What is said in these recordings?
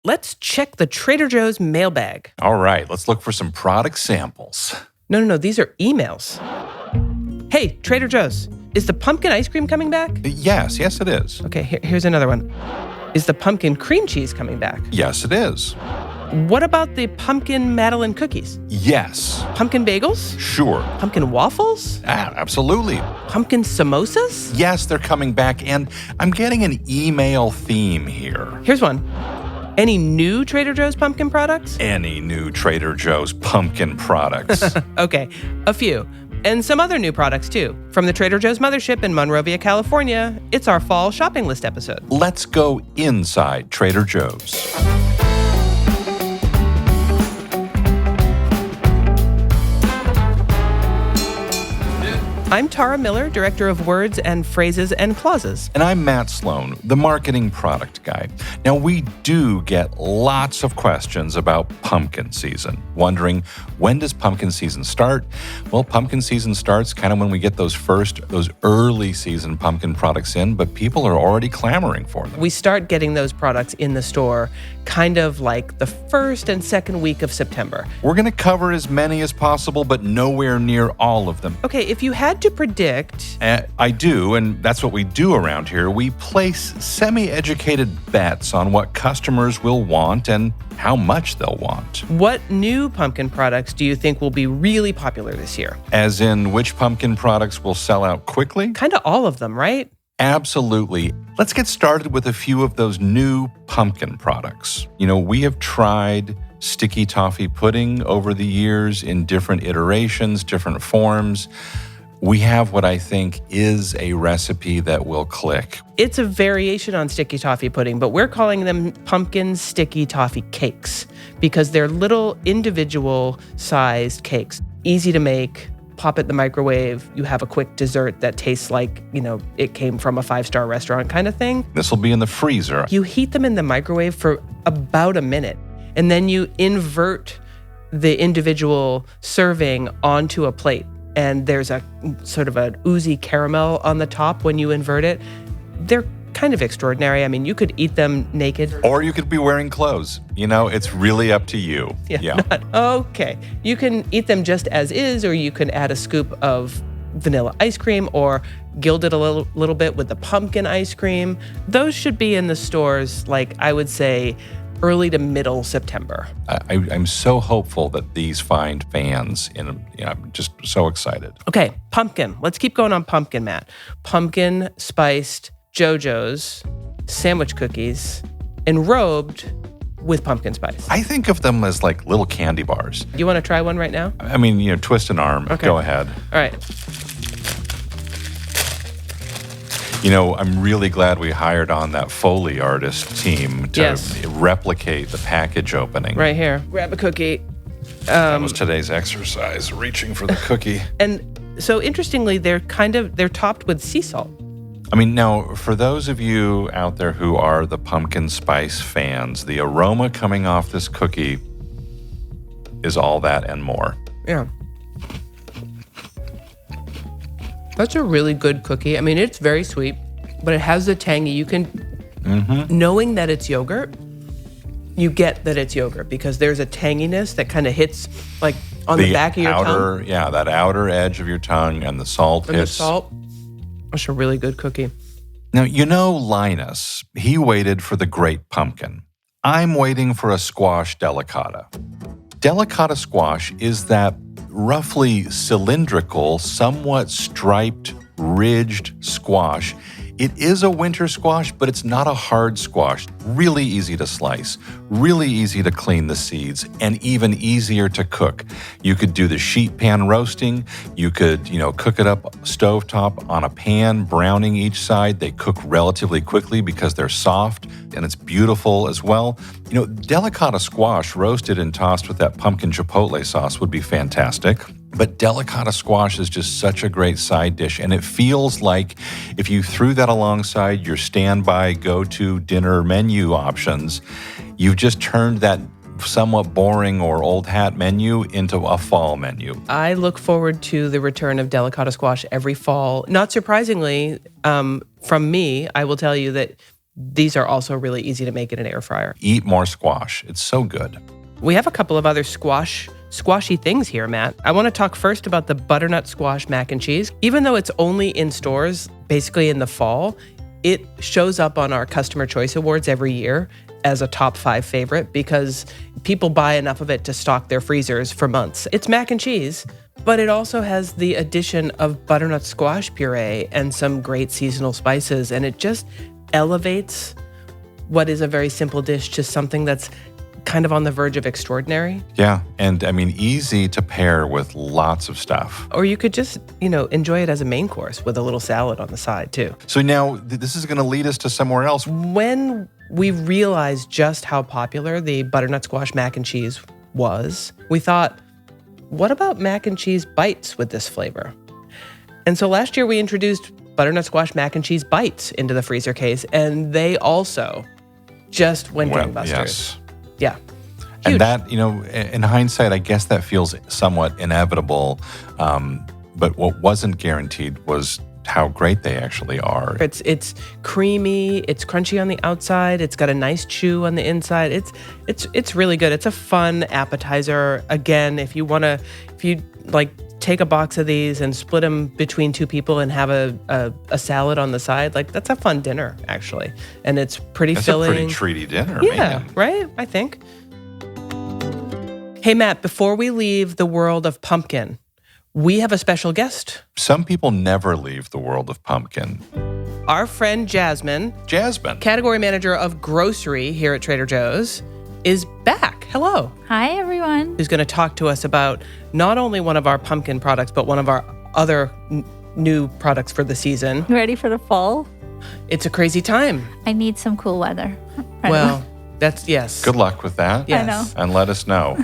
let's check the Trader Joe's mailbag. All right, let's look for some product samples. No, these are emails. Hey, Trader Joe's, is the pumpkin ice cream coming back? Yes, it is. Okay, here's another one. Is the pumpkin cream cheese coming back? Yes, it is. What about the pumpkin Madeleine cookies? Yes. Pumpkin bagels? Sure. Pumpkin waffles? Absolutely. Pumpkin samosas? Yes, they're coming back, and I'm getting an email theme here. Here's one. Any new Trader Joe's pumpkin products? Any new Trader Joe's pumpkin products. Okay, a few. And some other new products, too. From the Trader Joe's mothership in Monrovia, California, it's our fall shopping list episode. Let's go inside Trader Joe's. I'm Tara Miller, Director of Words and Phrases and Clauses. And I'm Matt Sloan, the marketing product guy. Now, we do get lots of questions about pumpkin season, wondering, when does pumpkin season start? Well, pumpkin season starts kind of when we get those early season pumpkin products in, but people are already clamoring for them. We start getting those products in the store kind of like the first and second week of September. We're going to cover as many as possible, but nowhere near all of them. Okay, if you had to predict... I do, and that's what we do around here. We place semi-educated bets on what customers will want and how much they'll want. What new pumpkin products do you think will be really popular this year? As in, which pumpkin products will sell out quickly? Kind of all of them, right? Absolutely. Let's get started with a few of those new pumpkin products. You know, we have tried sticky toffee pudding over the years in different iterations, different forms. We have what I think is a recipe that will click. It's a variation on sticky toffee pudding, but we're calling them pumpkin sticky toffee cakes because they're little individual sized cakes. Easy to make, pop it in the microwave. You have a quick dessert that tastes like, it came from a 5-star restaurant kind of thing. This will be in the freezer. You heat them in the microwave for about a minute, and then you invert the individual serving onto a plate. And there's a sort of an oozy caramel on the top when you invert it. They're kind of extraordinary. I mean, you could eat them naked. Or you could be wearing clothes. It's really up to you. Yeah. Okay. You can eat them just as is, or you can add a scoop of vanilla ice cream or gild it a little bit with the pumpkin ice cream. Those should be in the stores, I would say, early to middle September. I'm so hopeful that these find fans. I'm just so excited. Okay, pumpkin. Let's keep going on pumpkin, Matt. Pumpkin spiced JoJo's sandwich cookies enrobed with pumpkin spice. I think of them as like little candy bars. You want to try one right now? I mean, twist an arm. Okay. Go ahead. All right. I'm really glad we hired on that Foley artist team to replicate the package opening. Right here. Grab a cookie. That was today's exercise, reaching for the cookie. And so interestingly, they're topped with sea salt. I mean, now, for those of you out there who are the pumpkin spice fans, the aroma coming off this cookie is all that and more. Yeah. That's a really good cookie. I mean, it's very sweet, but it has the tangy. You can, knowing that it's yogurt, you get that it's yogurt because there's a tanginess that kind of hits on the back of your tongue. Yeah, that outer edge of your tongue, and the salt hits. The salt. It's a really good cookie. Now, Linus, he waited for the great pumpkin. I'm waiting for a squash delicata. Delicata squash is that roughly cylindrical, somewhat striped, ridged squash. It is a winter squash, but it's not a hard squash. Really easy to slice, really easy to clean the seeds, and even easier to cook. You could do the sheet pan roasting. You could, cook it up stovetop on a pan, browning each side. They cook relatively quickly because they're soft, and it's beautiful as well. Delicata squash roasted and tossed with that pumpkin chipotle sauce would be fantastic. But delicata squash is just such a great side dish, and it feels like if you threw that alongside your standby go-to dinner menu options, you've just turned that somewhat boring or old hat menu into a fall menu. I look forward to the return of delicata squash every fall. Not surprisingly, from me, I will tell you that these are also really easy to make in an air fryer. Eat more squash. It's so good. We have a couple of other squashy things here, Matt. I want to talk first about the butternut squash mac and cheese. Even though it's only in stores basically in the fall, it shows up on our Customer Choice Awards every year as a top 5 favorite because people buy enough of it to stock their freezers for months. It's mac and cheese, but it also has the addition of butternut squash puree and some great seasonal spices, and it just elevates what is a very simple dish to something that's kind of on the verge of extraordinary. Yeah, and I mean, easy to pair with lots of stuff. Or you could just, enjoy it as a main course with a little salad on the side too. So now this is going to lead us to somewhere else. When we realized just how popular the butternut squash mac and cheese was, we thought, what about mac and cheese bites with this flavor? And so last year we introduced butternut squash mac and cheese bites into the freezer case, and they also just went gangbusters. Yes. Yeah. And Huge. that, in hindsight, I guess that feels somewhat inevitable. But what wasn't guaranteed was how great they actually are. It's creamy, it's crunchy on the outside, it's got a nice chew on the inside. It's really good. It's a fun appetizer. Again, if you take a box of these and split them between 2 people and have a salad on the side, that's a fun dinner, actually. And it's pretty filling. That's a pretty treaty dinner, yeah, man. Right? I think. Hey, Matt, before we leave the world of pumpkin, we have a special guest. Some people never leave the world of pumpkin. Our friend Jasmine, category manager of grocery here at Trader Joe's, is back. Hello. Hi, everyone. Who's going to talk to us about not only one of our pumpkin products, but one of our other new products for the season. Ready for the fall? It's a crazy time. I need some cool weather. Well, that's, yes. Good luck with that. Yes. I know. And let us know.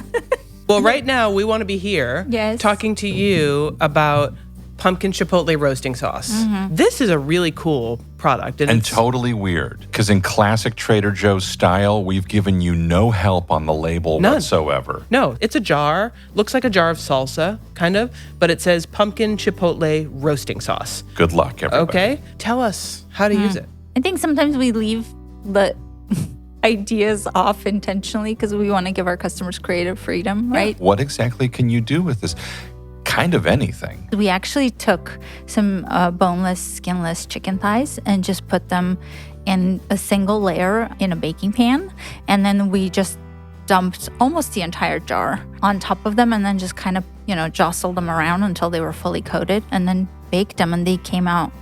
Well, right now, we want to be here talking to you about pumpkin chipotle roasting sauce. Mm-hmm. This is a really cool product. And totally weird, because in classic Trader Joe's style, we've given you no help on the label whatsoever. No, it's a jar. Looks like a jar of salsa, kind of, but it says pumpkin chipotle roasting sauce. Good luck, everybody. Okay, tell us how to use it. I think sometimes we leave the ideas off intentionally because we want to give our customers creative freedom, right? What exactly can you do with this? Kind of anything. We actually took some boneless, skinless chicken thighs and just put them in a single layer in a baking pan. And then we just dumped almost the entire jar on top of them and then just kind of, jostled them around until they were fully coated and then baked them. And they came out,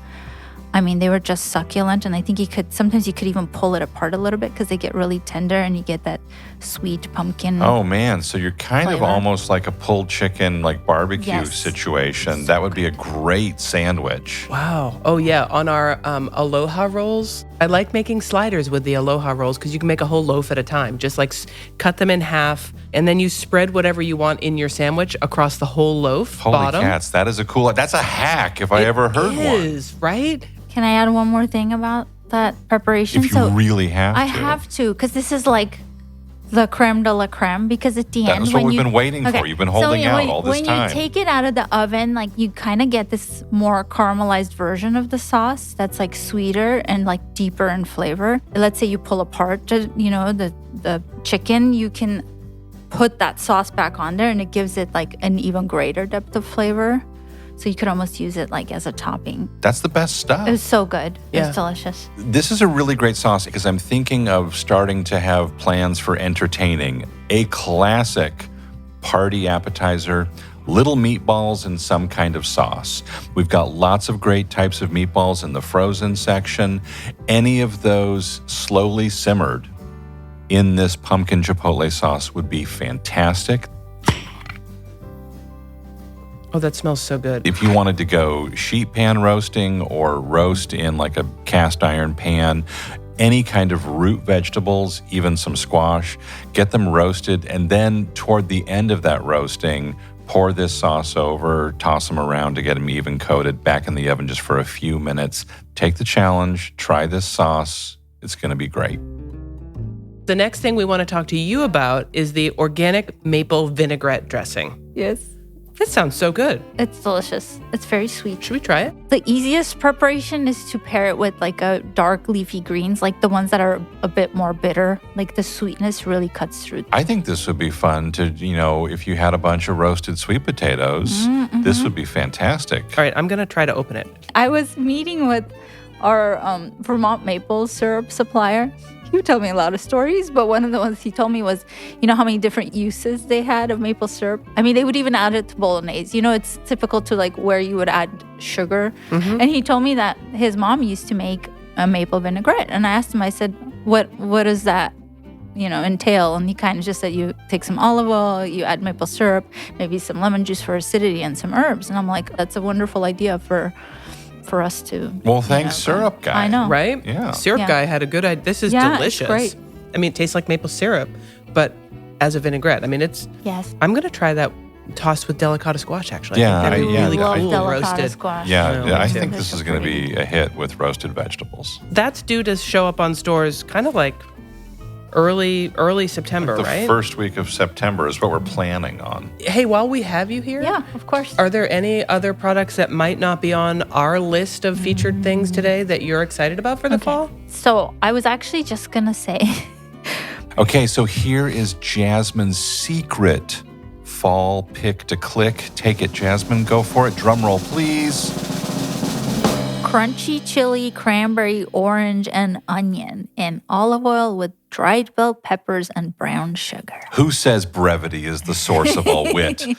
they were just succulent. And I think sometimes you could even pull it apart a little bit because they get really tender and you get that sweet pumpkin. Oh man, so you're kind flavor. of almost like a pulled chicken, like barbecue situation. That would be a great sandwich. Wow. Oh yeah, on our Aloha rolls, I like making sliders with the Aloha rolls because you can make a whole loaf at a time. Just cut them in half and then you spread whatever you want in your sandwich across the whole loaf. Holy bottom. cats, that's a hack if I ever heard one. It is, right? Can I add one more thing about that preparation? If you really have to. I have to, because this is like the creme de la creme, because at the end... That's what we've been waiting for. You've been holding out all this time. When you take it out of the oven, you kind of get this more caramelized version of the sauce that's sweeter and deeper in flavor. Let's say you pull apart, the chicken, you can put that sauce back on there and it gives it an even greater depth of flavor. So you could almost use it as a topping. That's the best stuff. It was so good. Yeah. It was delicious. This is a really great sauce because I'm thinking of starting to have plans for entertaining. A classic party appetizer, little meatballs in some kind of sauce. We've got lots of great types of meatballs in the frozen section. Any of those slowly simmered in this pumpkin chipotle sauce would be fantastic. Oh, that smells so good. If you wanted to go sheet pan roasting or roast in a cast iron pan, any kind of root vegetables, even some squash, get them roasted. And then toward the end of that roasting, pour this sauce over, toss them around to get them even coated, back in the oven just for a few minutes. Take the challenge, try this sauce. It's going to be great. The next thing we want to talk to you about is the organic maple vinaigrette dressing. Yes. That sounds so good. It's delicious. It's very sweet. Should we try it? The easiest preparation is to pair it with like a dark leafy greens, like the ones that are a bit more bitter. Like the sweetness really cuts through. I think this would be fun to, if you had a bunch of roasted sweet potatoes, this would be fantastic. All right, I'm going to try to open it. I was meeting with our Vermont maple syrup supplier. He would tell me a lot of stories, but one of the ones he told me was, how many different uses they had of maple syrup. I mean, they would even add it to bolognese. It's typical to like where you would add sugar. And he told me that his mom used to make a maple vinaigrette. And I asked him, I said, what does that, entail? And he kind of just said, you take some olive oil, you add maple syrup, maybe some lemon juice for acidity and some herbs. And I'm like, that's a wonderful idea for us to. Well, thanks, Syrup Guy. I know. Right? Yeah. Syrup Guy had a good idea. This is delicious. It's great. I mean, it tastes like maple syrup, but as a vinaigrette. I mean, Yes. I'm going to try that tossed with delicata squash, actually. Yeah, I think that'd be really love cool delicata roasted. squash. Yeah, I me think too. this is going to be a hit with roasted vegetables. That's due to show up on stores kind of like early September, The right? first week of September is what we're planning on. Hey, while we have you here, Yeah, of course. are there any other products that might not be on our list of featured things today that you're excited about for the fall? So I was actually just going to say, Okay, so here is Jasmine's secret fall pick to click. Take it, Jasmine. Go for it. Drum roll, please. crunchy chili, cranberry, orange, and onion in olive oil with dried bell peppers and brown sugar. Who says brevity is the source of all wit? It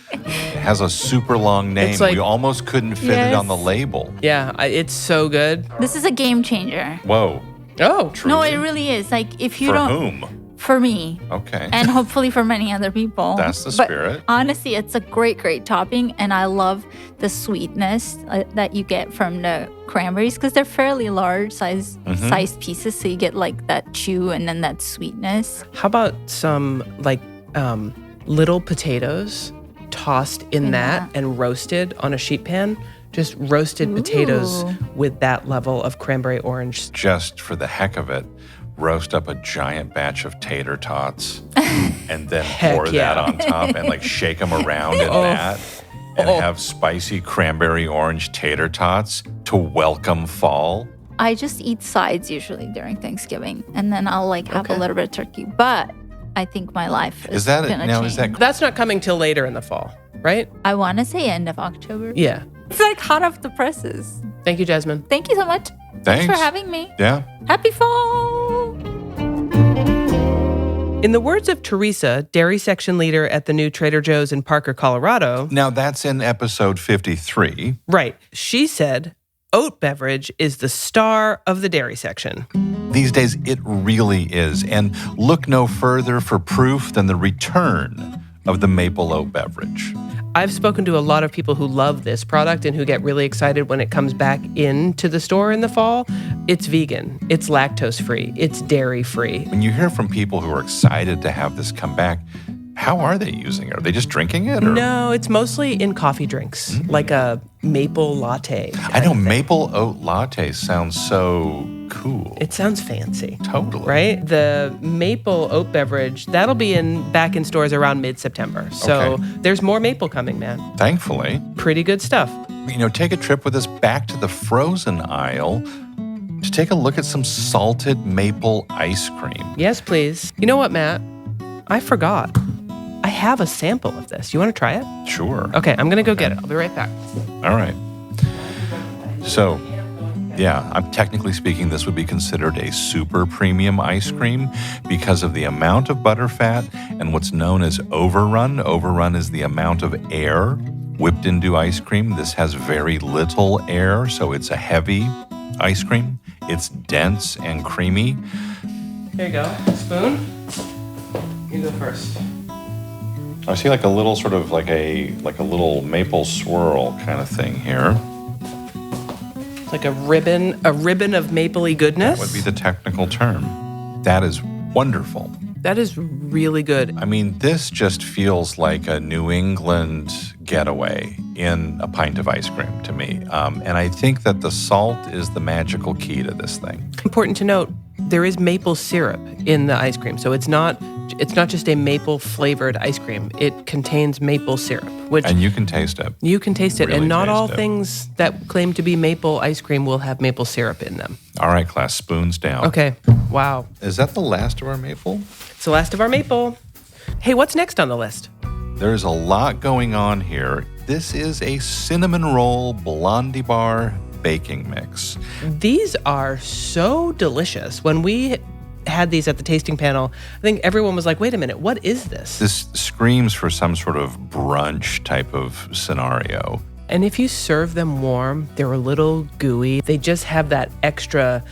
has a super long name. It's like- We almost couldn't fit it on the label. Yeah, it's so good. This is a game changer. Whoa. Oh, Truly? No, it really is. Like if you For don't whom? for me Okay. and hopefully for many other people. That's the But spirit. honestly, it's a great topping, and I love the sweetness that you get from the cranberries because they're fairly large sized pieces, so you get like that chew and then that sweetness. how about some like little potatoes tossed in that and roasted on a sheet pan? Just roasted potatoes with that level of cranberry orange. Just for the heck of it, roast up a giant batch of tater tots and then pour yeah. that on top and like shake them around in that and have spicy cranberry orange tater tots to welcome fall. I just eat sides usually during Thanksgiving, and then I'll like have a little bit of turkey. But I think my life is that gonna now? change. Is that That's not coming till later in the fall, right? I want to say end of October. Yeah. It's like hot off the presses. Thank you, Jasmine. Thank you so much. Thanks for having me. Yeah. Happy fall. In the words of Teresa, dairy section leader at the new Trader Joe's in Parker, Colorado, Now that's in episode 53. right, she said, oat beverage is the star of the dairy section. These days, it really is. And look no further for proof than the return of the maple oat beverage. I've spoken to a lot of people who love this product and who get really excited when it comes back into the store in the fall. It's vegan, it's lactose free, it's dairy free. When you hear from people who are excited to have this come back, how are they using it? Are they just drinking it? Or? No, it's mostly in coffee drinks, like a maple latte. I know maple oat latte sounds so cool. It sounds fancy. Totally. Right? The maple oat beverage, that'll be back in stores around mid-September. So Okay. there's more maple coming, man. Thankfully. Pretty good stuff. Take a trip with us back to the frozen aisle to take a look at some salted maple ice cream. Yes, please. You know what, Matt? I forgot. I have a sample of this. You want to try it? Sure. Okay, I'm going to go get it. I'll be right back. All right. So, yeah, I'm technically speaking, this would be considered a super premium ice cream because of the amount of butterfat and what's known as overrun. Overrun is the amount of air whipped into ice cream. This has very little air, so it's a heavy ice cream. It's dense and creamy. Here you go. Spoon. You go first. I see like a little sort of like a little maple swirl kind of thing here. Like a ribbon of mapley goodness. That would be the technical term. That is wonderful. That is really good. I mean, this just feels like a New England getaway in a pint of ice cream to me. And I think that the salt is the magical key to this thing. Important to note, there is maple syrup in the ice cream. So it's not just a maple flavored ice cream. It contains maple syrup, which And you can taste it. you can taste it. Really And not taste all it. things that claim to be maple ice cream will have maple syrup in them. All right, class, spoons down. Okay. Wow. Is that the last of our maple? It's the last of our maple. Hey, what's next on the list? There's a lot going on here. This is a cinnamon roll Blondie bar baking mix. These are so delicious. When we had these at the tasting panel, I think everyone was like, wait a minute, what is this? This screams for some sort of brunch type of scenario. And if you serve them warm, they're a little gooey. They just have that extra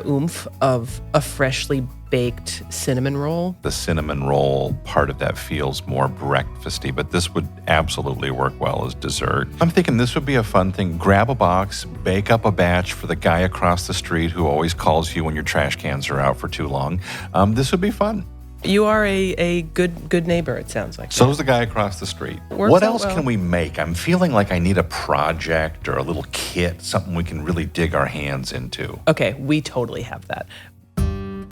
oomph of a freshly baked cinnamon roll. The cinnamon roll part of that feels more breakfasty, but this would absolutely work well as dessert. I'm thinking this would be a fun thing. Grab a box, bake up a batch for the guy across the street who always calls you when your trash cans are out for too long. This would be fun. You are a good neighbor, it sounds like. So is the guy across the street. Works What out else well. can we make? I'm feeling like I need a project or a little kit, something we can really dig our hands into. Okay, we totally have that.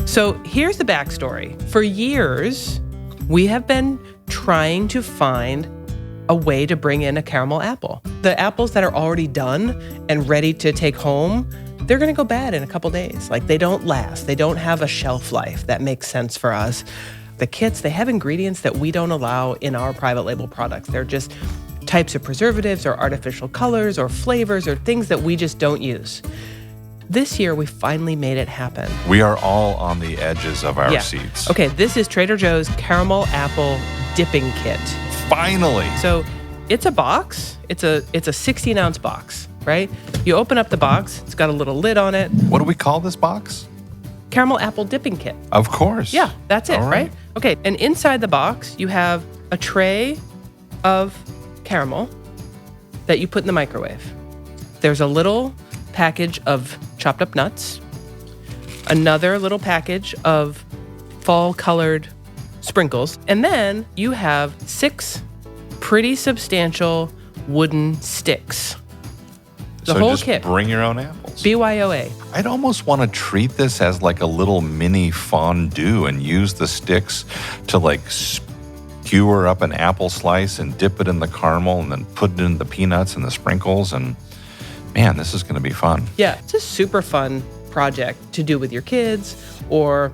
So here's the backstory. For years, we have been trying to find a way to bring in a caramel apple. The apples that are already done and ready to take home, they're gonna go bad in a couple days. Like, they don't last. They don't have a shelf life that makes sense for us. The kits, they have ingredients that we don't allow in our private label products. They're just types of preservatives or artificial colors or flavors or things that we just don't use. This year, we finally made it happen. We are all on the edges of our seats. Okay, this is Trader Joe's Caramel Apple Dipping Kit. Finally. So it's a box. It's a 16-ounce box, right? You open up the box. It's got a little lid on it. What do we call this box? Caramel Apple Dipping Kit. Of course. Yeah, that's it, All right? Okay, and inside the box, you have a tray of caramel that you put in the microwave. There's a little package of chopped up nuts, another little package of fall-colored sprinkles, and then you have 6 pretty substantial wooden sticks. The so whole just kit. Bring your own apples. BYOA. I'd almost want to treat this as like a little mini fondue and use the sticks to like skewer up an apple slice and dip it in the caramel and then put it in the peanuts and the sprinkles. And man, this is going to be fun. Yeah, it's a super fun project to do with your kids or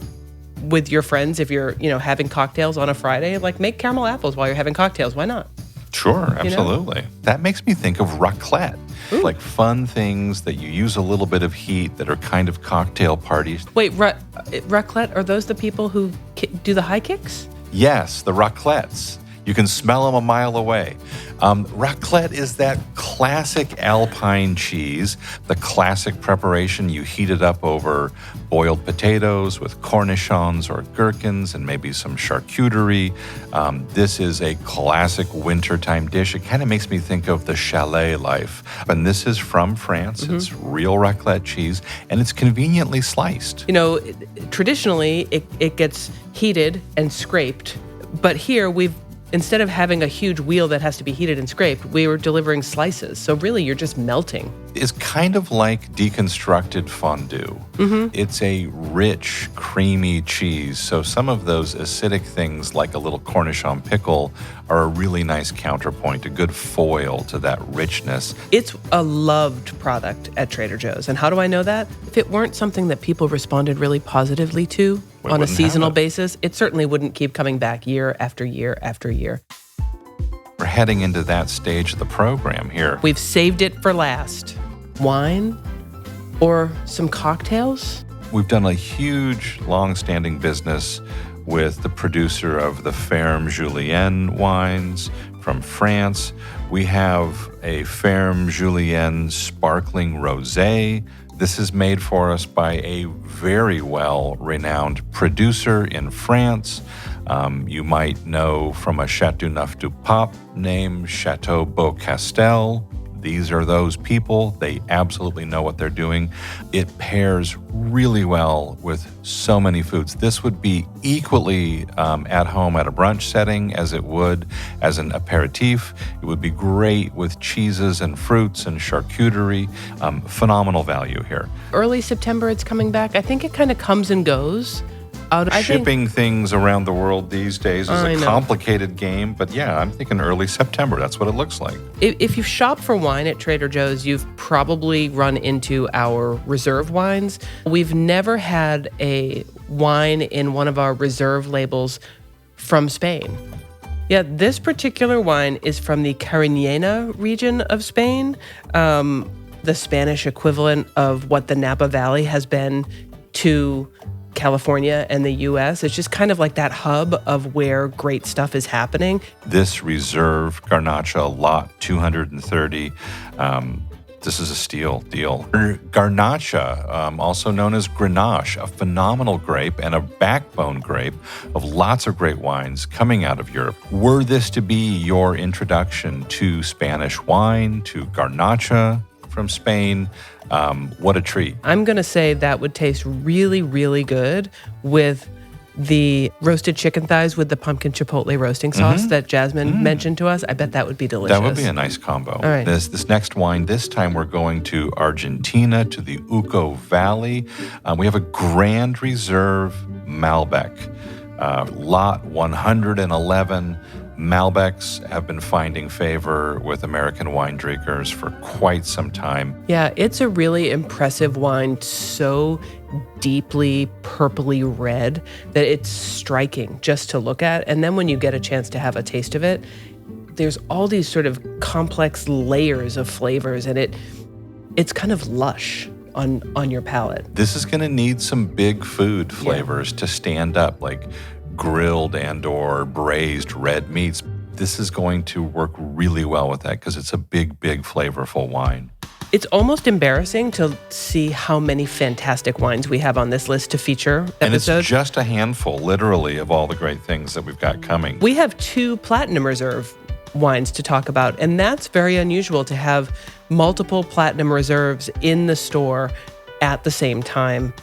with your friends if you're, having cocktails on a Friday. Like, make caramel apples while you're having cocktails. Why not? Sure, absolutely. That makes me think of raclette. Ooh. Like fun things that you use a little bit of heat that are kind of cocktail parties. Wait, raclette, are those the people who do the high kicks? Yes, the raclettes. You can smell them a mile away. Raclette is that classic Alpine cheese, the classic preparation. You heat it up over boiled potatoes with cornichons or gherkins and maybe some charcuterie. This is a classic wintertime dish. It kind of makes me think of the chalet life. And this is from France. Mm-hmm. It's real raclette cheese, and it's conveniently sliced. Traditionally, it gets heated and scraped. But here, instead of having a huge wheel that has to be heated and scraped, we were delivering slices. So really, you're just melting. It's kind of like deconstructed fondue. Mm-hmm. It's a rich, creamy cheese. So some of those acidic things like a little Cornichon pickle are a really nice counterpoint, a good foil to that richness. It's a loved product at Trader Joe's. And how do I know that? If it weren't something that people responded really positively to We on a wouldn't seasonal have it. basis, it certainly wouldn't keep coming back year after year after year. We're heading into that stage of the program here. We've saved it for last. Wine or some cocktails? We've done a huge, long-standing business with the producer of the Ferme Julienne wines from France. We have a Ferme Julienne sparkling rosé. This is made for us by a very well-renowned producer in France. You might know from a Chateauneuf du Pape named Chateau Beaucastel. These are those people. They absolutely know what they're doing. It pairs really well with so many foods. This would be equally at home at a brunch setting as it would as an aperitif. It would be great with cheeses and fruits and charcuterie. Phenomenal value here. Early September, it's coming back. I think it kind of comes and goes. Shipping things around the world these days is a complicated game, but yeah, I'm thinking early September. That's what it looks like. If you shop for wine at Trader Joe's, you've probably run into our reserve wines. We've never had a wine in one of our reserve labels from Spain. Yeah, this particular wine is from the Cariñena region of Spain, the Spanish equivalent of what the Napa Valley has been to California and the U.S. It's just kind of like that hub of where great stuff is happening. This Reserve Garnacha Lot 230, this is a steal deal. Garnacha, also known as Grenache, a phenomenal grape and a backbone grape of lots of great wines coming out of Europe. Were this to be your introduction to Spanish wine, to Garnacha from Spain, what a treat. I'm going to say that would taste really, really good with the roasted chicken thighs with the pumpkin chipotle roasting sauce that Jasmine mentioned to us. I bet that would be delicious. That would be a nice combo. All right. This next wine, this time we're going to Argentina, to the Uco Valley. We have a Grand Reserve Malbec, Lot 111. Malbecs have been finding favor with American wine drinkers for quite some time. Yeah, it's a really impressive wine, so deeply purpley red that it's striking just to look at. And then when you get a chance to have a taste of it, there's all these sort of complex layers of flavors, and it's kind of lush on your palate. This is going to need some big food flavors to stand up, like grilled and or braised red meats. This is going to work really well with that because it's a big, big flavorful wine. It's almost embarrassing to see how many fantastic wines we have on this list to feature episode. And it's just a handful, literally, of all the great things that we've got coming. We have 2 Platinum Reserve wines to talk about, and that's very unusual to have multiple Platinum Reserves in the store at the same time.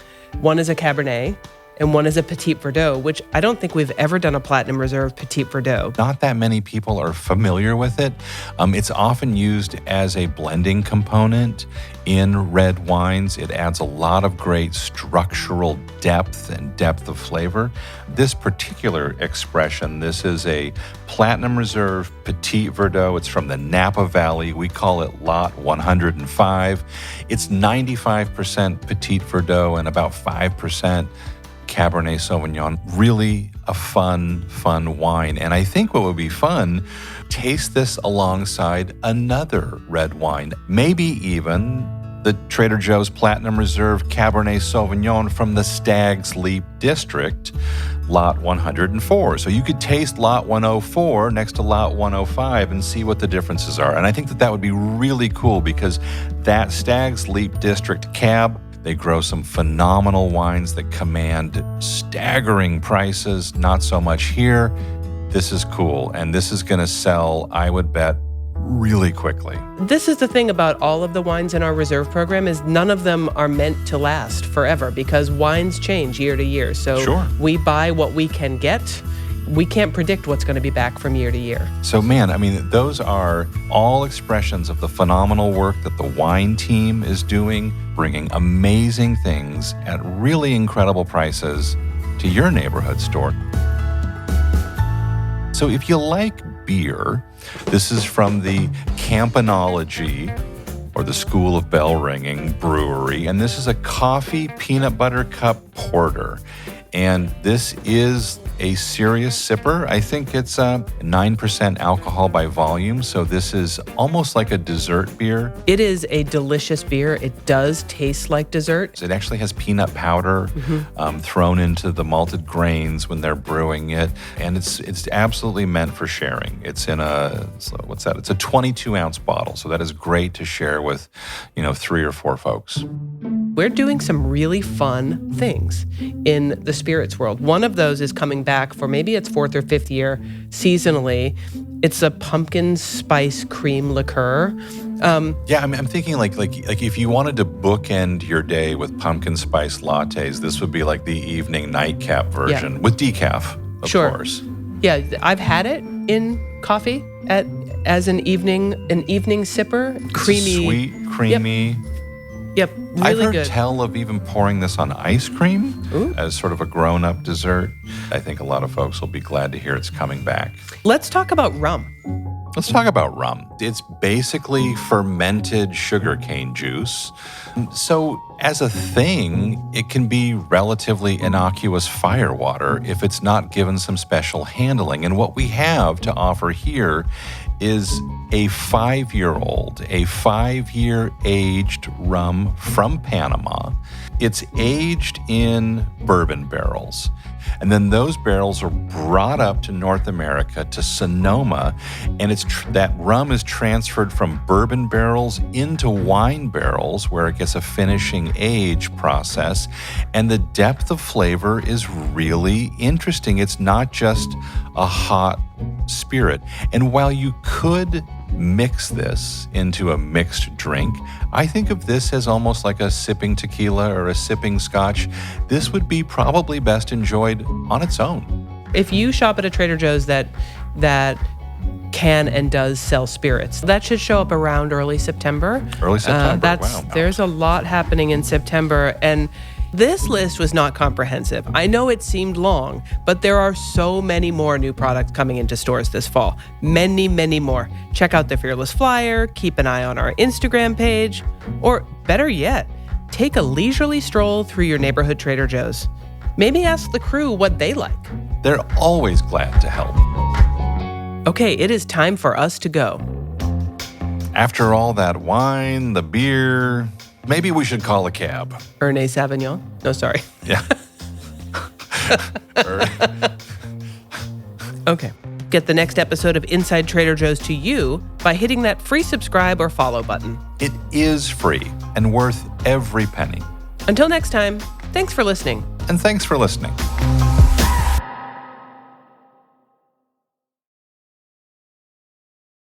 One is a Cabernet, and one is a Petit Verdot, which I don't think we've ever done a Platinum Reserve Petit Verdot. Not that many people are familiar with it. It's often used as a blending component in red wines. It adds a lot of great structural depth and depth of flavor. This particular expression, this is a Platinum Reserve Petit Verdot. It's from the Napa Valley. We call it Lot 105. It's 95% Petit Verdot and about 5% Cabernet Sauvignon. Really a fun wine. And I think what would be fun, taste this alongside another red wine, maybe even the Trader Joe's Platinum Reserve Cabernet Sauvignon from the Stag's Leap District, Lot 104. So you could taste Lot 104 next to Lot 105 and see what the differences are. And I think that would be really cool because that Stag's Leap District cab, they grow some phenomenal wines that command staggering prices. Not so much here. This is cool. And this is going to sell, I would bet, really quickly. This is the thing about all of the wines in our reserve program is none of them are meant to last forever because wines change year to year. So we buy what we can get. We can't predict what's going to be back from year to year. So, man, I mean, those are all expressions of the phenomenal work that the wine team is doing, bringing amazing things at really incredible prices to your neighborhood store. So if you like beer, this is from the Campanology, or the School of Bell Ringing Brewery, and this is a coffee peanut butter cup porter. And this is a serious sipper. I think it's 9% alcohol by volume, so this is almost like a dessert beer. It is a delicious beer. It does taste like dessert. It actually has peanut powder thrown into the malted grains when they're brewing it, and it's absolutely meant for sharing. It's in It's a 22-ounce bottle, so that is great to share with, 3 or 4 folks. We're doing some really fun things in the spirits world. One of those is coming back for maybe its 4th or 5th year seasonally. It's a pumpkin spice cream liqueur. Yeah, I'm thinking like if you wanted to bookend your day with pumpkin spice lattes, this would be like the evening nightcap version with decaf, of course. Yeah, I've had it in coffee as an evening sipper. Creamy, sweet, creamy. Yep, really I've heard good. tell of even pouring this on ice cream as sort of a grown-up dessert. I think a lot of folks will be glad to hear it's coming back. Let's talk about rum. Let's talk about rum. It's basically fermented sugarcane juice. So as a thing, it can be relatively innocuous firewater if it's not given some special handling. And what we have to offer here is a 5-year aged rum from Panama. It's aged in bourbon barrels. And then those barrels are brought up to North America, to Sonoma, and that rum is transferred from bourbon barrels into wine barrels where it gets a finishing age process. And the depth of flavor is really interesting. It's not just a hot spirit. And while you could mix this into a mixed drink, I think of this as almost like a sipping tequila or a sipping scotch. This would be probably best enjoyed on its own. If you shop at a Trader Joe's that can and does sell spirits, that should show up around early September. Early September, wow. There's a lot happening in September, and this list was not comprehensive. I know it seemed long, but there are so many more new products coming into stores this fall. Many, many more. Check out the Fearless Flyer, keep an eye on our Instagram page, or better yet, take a leisurely stroll through your neighborhood Trader Joe's. Maybe ask the crew what they like. They're always glad to help. Okay, it is time for us to go. After all that wine, the beer, maybe we should call a cab. Ernest Sauvignon? No, sorry. Yeah. Okay. Get the next episode of Inside Trader Joe's to you by hitting that free subscribe or follow button. It is free and worth every penny. Until next time, thanks for listening. And thanks for listening.